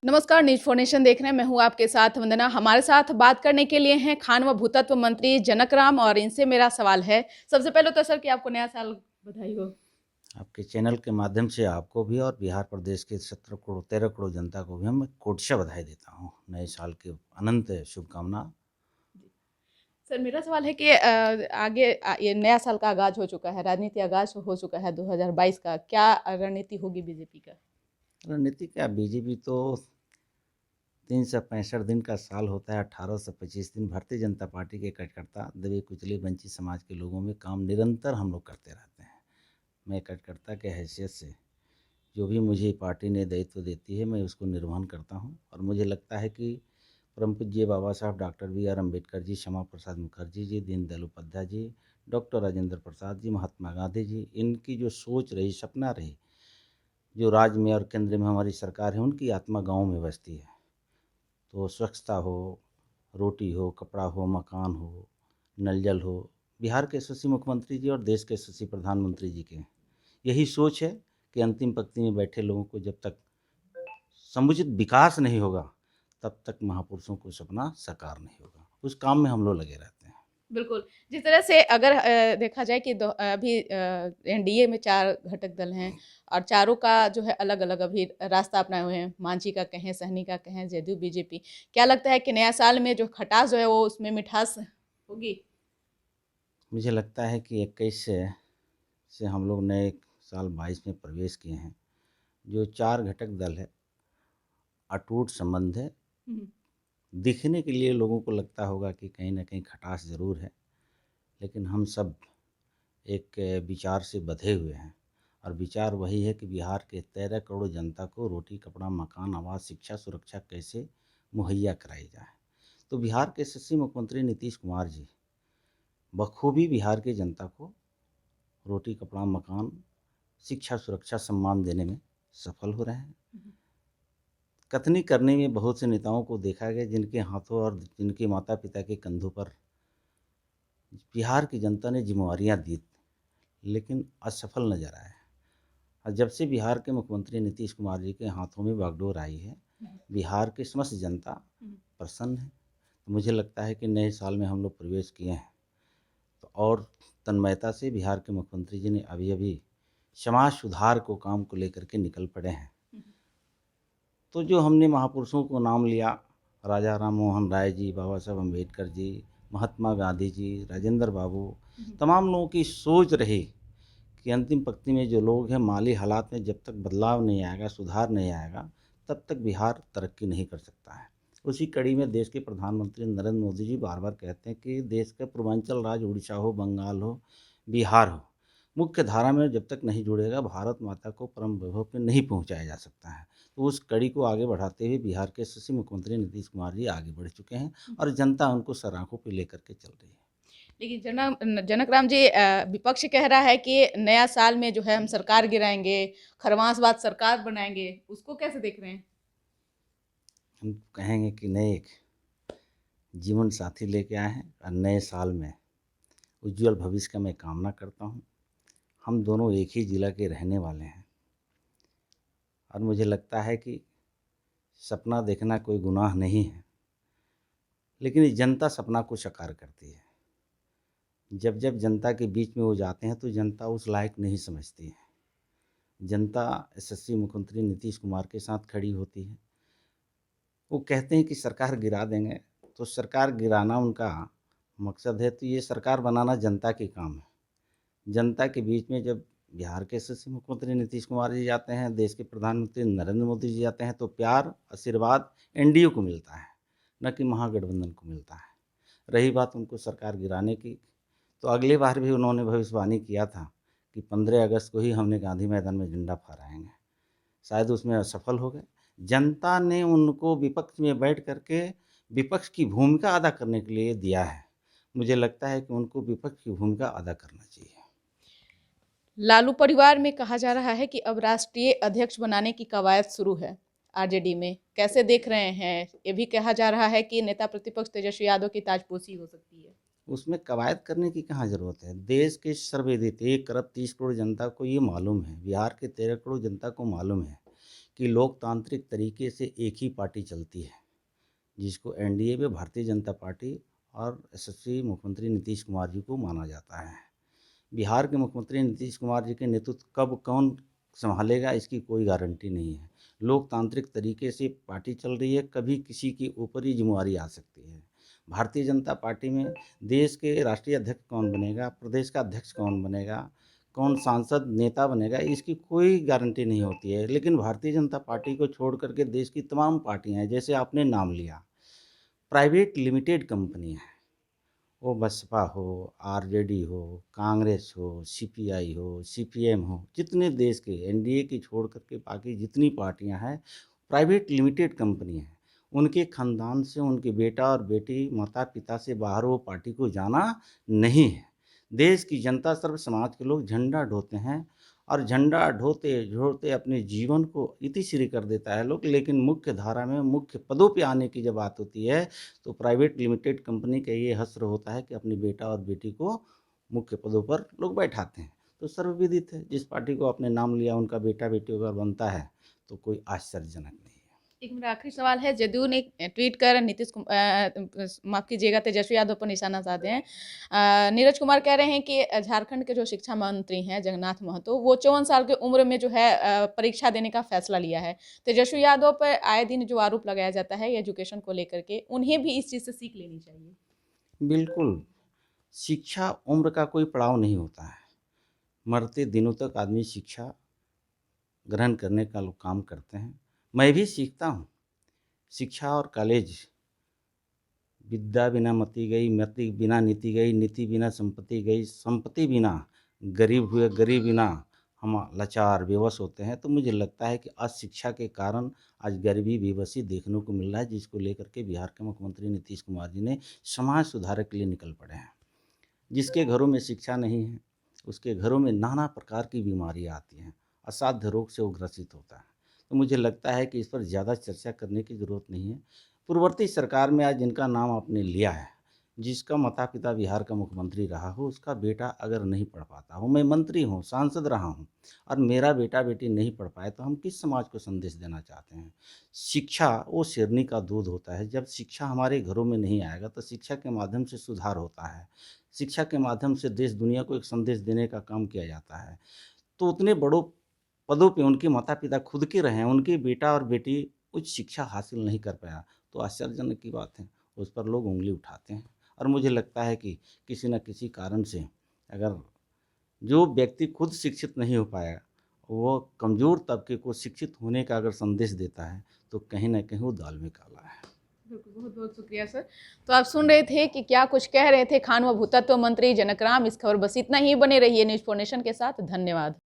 नमस्कार, news for nation देख रहे हैं। मैं हूं आपके साथ वंदना। हमारे साथ बात करने के लिए हैं खान व भूतत्व मंत्री जनकराम और इनसे मेरा सवाल है। सबसे पहले तो सर कि आपको नया साल बधाई हो। आपके चैनल के माध्यम से आपको भी और बिहार प्रदेश के 17 करोड़ 13 करोड़ जनता को भी हम कोटशा बधाई देता हूँ। नए साल की अनंत शुभकामना। सर मेरा सवाल है कि ये नया साल का आगाज हो चुका है, राजनीति आगाज हो चुका है 2022 का। क्या रणनीति होगी बीजेपी का? रणनीति क्या, बीजेपी तो 365 दिन का साल होता है, 1825 दिन भारतीय जनता पार्टी के कार्यकर्ता दबे कुचले वंचित समाज के लोगों में काम निरंतर हम लोग करते रहते हैं। मैं कार्यकर्ता के हैसियत से जो भी मुझे पार्टी ने दायित्व देती है मैं उसको निर्वहन करता हूँ। और मुझे लगता है कि परम पूज्य बाबा साहब doctor B.R. Ambedkar ji, Shyama Prasad Mukherjee ji, Deendayal Upadhyay ji, doctor Rajendra Prasad ji, Mahatma Gandhi ji, इनकी जो सोच रही, सपना रही, जो राज्य में और केंद्र में हमारी सरकार है, उनकी आत्मा गाँव में बसती है। तो स्वच्छता हो, रोटी हो, कपड़ा हो, मकान हो, नल जल हो, बिहार के यशस्वी मुख्यमंत्री जी और देश के यशस्वी प्रधानमंत्री जी के यही सोच है कि अंतिम पंक्ति में बैठे लोगों को जब तक समुचित विकास नहीं होगा तब तक महापुरुषों को सपना साकार नहीं होगा। उस काम में हम लोग लगे रहते हैं। बिल्कुल। जिस तरह से अगर देखा जाए कि अभी एनडीए में 4 घटक दल हैं और चारों का जो है अलग-अलग अभी रास्ता अपनाए हुए हैं। मांझी का कहें, सहनी का कहें, जदयू, बीजेपी। क्या लगता है कि नया साल में जो खटास जो है वो उसमें मिठास होगी? मुझे लगता है कि 21 से हम लोग नए साल 22 में प्रवेश किए हैं। जो 4 घटक दल है, अटूट संबंध है। हुँ। दिखने के लिए लोगों को लगता होगा कि कहीं न कहीं खटास ज़रूर है, लेकिन हम सब एक विचार से बँधे हुए हैं। और विचार वही है कि बिहार के 13 करोड़ जनता को रोटी, कपड़ा, मकान, आवास, शिक्षा, सुरक्षा कैसे मुहैया कराई जाए। तो बिहार के यशस्वी मुख्यमंत्री नीतीश कुमार जी बखूबी बिहार की जनता को रोटी, कपड़ा, मकान, शिक्षा, सुरक्षा, सम्मान देने में सफल हो रहे हैं। कथनी करने में बहुत से नेताओं को देखा गया जिनके हाथों और जिनके माता-पिता के कंधों पर बिहार की जनता ने जिम्मेवारियाँ दी, लेकिन असफल नज़र आए। और जब से बिहार के मुख्यमंत्री नीतीश कुमार जी के हाथों में बागडोर आई है, बिहार की समस्त जनता प्रसन्न है। तो मुझे लगता है कि नए साल में हम लोग प्रवेश किए हैं तो और तन्मयता से बिहार के मुख्यमंत्री जी ने अभी-अभी समाज सुधार को काम को लेकर के निकल पड़े हैं। तो जो हमने महापुरुषों को नाम लिया, राजा राम मोहन राय जी, बाबा साहब अम्बेडकर जी, महात्मा गांधी जी, राजेंद्र बाबू, तमाम लोगों की सोच रही कि अंतिम पंक्ति में जो लोग हैं, माली हालात में जब तक बदलाव नहीं आएगा, सुधार नहीं आएगा, तब तक बिहार तरक्की नहीं कर सकता है। उसी कड़ी में देश के प्रधानमंत्री नरेंद्र मोदी जी बार-बार कहते हैं कि देश का पूर्वांचल राज्य उड़ीसा हो, बंगाल हो, बिहार हो, मुख्य धारा में जब तक नहीं जुड़ेगा, भारत माता को परम वैभव पे नहीं पहुँचाया जा सकता है। तो उस कड़ी को आगे बढ़ाते हुए बिहार के यशस्वी मुख्यमंत्री नीतीश कुमार जी आगे बढ़ चुके हैं और जनता उनको सराखों पे लेकर के चल रही है। लेकिन जनकराम जी, विपक्ष कह रहा है कि नया साल में जो है हम सरकार गिराएँगे, खरमासवाद सरकार बनाएँगे। उसको कैसे देख रहे हैं? हम कहेंगे कि नए जीवन साथी लेके आए हैं और नए साल में उज्जवल भविष्य का मैं कामना करता हूँ। हम दोनों एक ही ज़िला के रहने वाले हैं और मुझे लगता है कि सपना देखना कोई गुनाह नहीं है, लेकिन ये जनता सपना को साकार करती है। जब जब जनता के बीच में वो जाते हैं तो जनता उस लायक नहीं समझती है। जनता यशस्वी मुख्यमंत्री नीतीश कुमार के साथ खड़ी होती है। वो कहते हैं कि सरकार गिरा देंगे, तो सरकार गिराना उनका मकसद है, तो ये सरकार बनाना जनता के काम है। जनता के बीच में जब बिहार के यशस्वी मुख्यमंत्री नीतीश कुमार जी जाते हैं, देश के प्रधानमंत्री नरेंद्र मोदी जी जाते हैं, तो प्यार, आशीर्वाद एनडीए को मिलता है, न कि महागठबंधन को मिलता है। रही बात उनको सरकार गिराने की, तो अगली बार भी उन्होंने भविष्यवाणी किया था कि 15 अगस्त को ही हमने गांधी मैदान में झंडा फहराएंगे। शायद उसमें असफल हो गए। जनता ने उनको विपक्ष में बैठ करके विपक्ष की भूमिका अदा करने के लिए दिया है। मुझे लगता है कि उनको विपक्ष की भूमिका अदा करना चाहिए। लालू परिवार में कहा जा रहा है कि अब राष्ट्रीय अध्यक्ष बनाने की कवायद शुरू है आरजेडी में। कैसे देख रहे हैं? ये भी कहा जा रहा है कि नेता प्रतिपक्ष तेजस्वी यादव की ताजपोशी हो सकती है। उसमें कवायद करने की कहाँ ज़रूरत है। देश के सर्वविदित 1 अरब 30 करोड़ जनता को ये मालूम है, बिहार के 13 करोड़ जनता को मालूम है कि लोकतांत्रिक तरीके से एक ही पार्टी चलती है, जिसको एनडीए में भारतीय जनता पार्टी और यशस्वी मुख्यमंत्री नीतीश कुमार जी को माना जाता है। बिहार के मुख्यमंत्री नीतीश कुमार जी के नेतृत्व कब कौन संभालेगा, इसकी कोई गारंटी नहीं है। लोकतांत्रिक तरीके से पार्टी चल रही है, कभी किसी के ऊपर ही जिम्मेवारी आ सकती है। भारतीय जनता पार्टी में देश के राष्ट्रीय अध्यक्ष कौन बनेगा, प्रदेश का अध्यक्ष कौन बनेगा, कौन सांसद नेता बनेगा, इसकी कोई गारंटी नहीं होती है। लेकिन भारतीय जनता पार्टी को छोड़ करके देश की तमाम पार्टियां हैं, जैसे आपने नाम लिया, प्राइवेट लिमिटेड कंपनी है, वो बसपा हो, आरजेडी हो, कांग्रेस हो, सीपीआई हो, सीपीएम हो, जितने देश के एनडीए की छोड़ करके बाकी जितनी पार्टियां हैं प्राइवेट लिमिटेड कंपनी है। उनके खानदान से उनके बेटा और बेटी माता पिता से बाहर वो पार्टी को जाना नहीं है। देश की जनता, सर्व समाज के लोग झंडा ढोते हैं और झंडा ढोते ढोते अपने जीवन को इतिश्री कर देता है लोग। लेकिन मुख्य धारा में मुख्य पदों पे आने की जब बात होती है तो प्राइवेट लिमिटेड कंपनी का ये हश्र होता है कि अपनी बेटा और बेटी को मुख्य पदों पर लोग बैठाते हैं। तो सर्वविदित है, जिस पार्टी को आपने नाम लिया उनका बेटा बेटी अगर बनता है तो कोई आश्चर्यजनक नहीं है। एक मेरा आखिरी सवाल है, जदयू ने ट्वीट कर माफ कीजिएगा, तेजस्वी यादव पर निशाना साधे हैं। नीरज कुमार कह रहे हैं कि झारखंड के जो शिक्षा मंत्री हैं जगन्नाथ महतो, वो 54 साल की उम्र में जो है परीक्षा देने का फैसला लिया है। तेजस्वी यादव पर आए दिन जो आरोप लगाया जाता है एजुकेशन को लेकर के, उन्हें भी इस चीज़ से सीख लेनी चाहिए। बिल्कुल, शिक्षा उम्र का कोई पड़ाव नहीं होता है। मरते दिनों तक आदमी शिक्षा ग्रहण करने का लोग काम करते हैं। मैं भी सीखता हूँ। शिक्षा और कॉलेज, विद्या बिना मति गई, मति बिना नीति गई, नीति बिना संपत्ति गई, संपत्ति बिना गरीब हुए, गरीब बिना हम लाचार बेबस होते हैं। तो मुझे लगता है कि अशिक्षा के कारण आज गरीबी बेबसी देखने को मिल रहा है, जिसको लेकर के बिहार के मुख्यमंत्री नीतीश कुमार जी ने समाज सुधार के लिए निकल पड़े हैं। जिसके घरों में शिक्षा नहीं है उसके घरों में नाना प्रकार की बीमारियां आती हैं, असाध्य रोग से वो ग्रसित होता है। तो मुझे लगता है कि इस पर ज़्यादा चर्चा करने की ज़रूरत नहीं है। पूर्ववर्ती सरकार में आज जिनका नाम आपने लिया है, जिसका माता पिता बिहार का मुख्यमंत्री रहा हो, उसका बेटा अगर नहीं पढ़ पाता हो, मैं मंत्री हूँ, सांसद रहा हूँ, और मेरा बेटा बेटी नहीं पढ़ पाए, तो हम किस समाज को संदेश देना चाहते हैं? शिक्षा वो शेरनी का दूध होता है। जब शिक्षा हमारे घरों में नहीं आएगा तो शिक्षा के माध्यम से सुधार होता है, शिक्षा के माध्यम से देश दुनिया को एक संदेश देने का काम किया जाता है। तो उतने बड़ों पदों पे उनके माता पिता खुद के रहे, उनके बेटा और बेटी उच्च शिक्षा हासिल नहीं कर पाया, तो आश्चर्यजनक की बात है। उस पर लोग उंगली उठाते हैं। और मुझे लगता है कि किसी न किसी कारण से अगर जो व्यक्ति खुद शिक्षित नहीं हो पाया, वो कमज़ोर तबके को शिक्षित होने का अगर संदेश देता है, तो कहीं ना कहीं वो दाल में काला है। बिल्कुल, बहुत बहुत शुक्रिया सर। तो आप सुन रहे थे कि क्या कुछ कह रहे थे खान व भूतत्व मंत्री जनक राम। इस खबर बस इतना ही। बने रहिए न्यूज़4नेशन के साथ। धन्यवाद।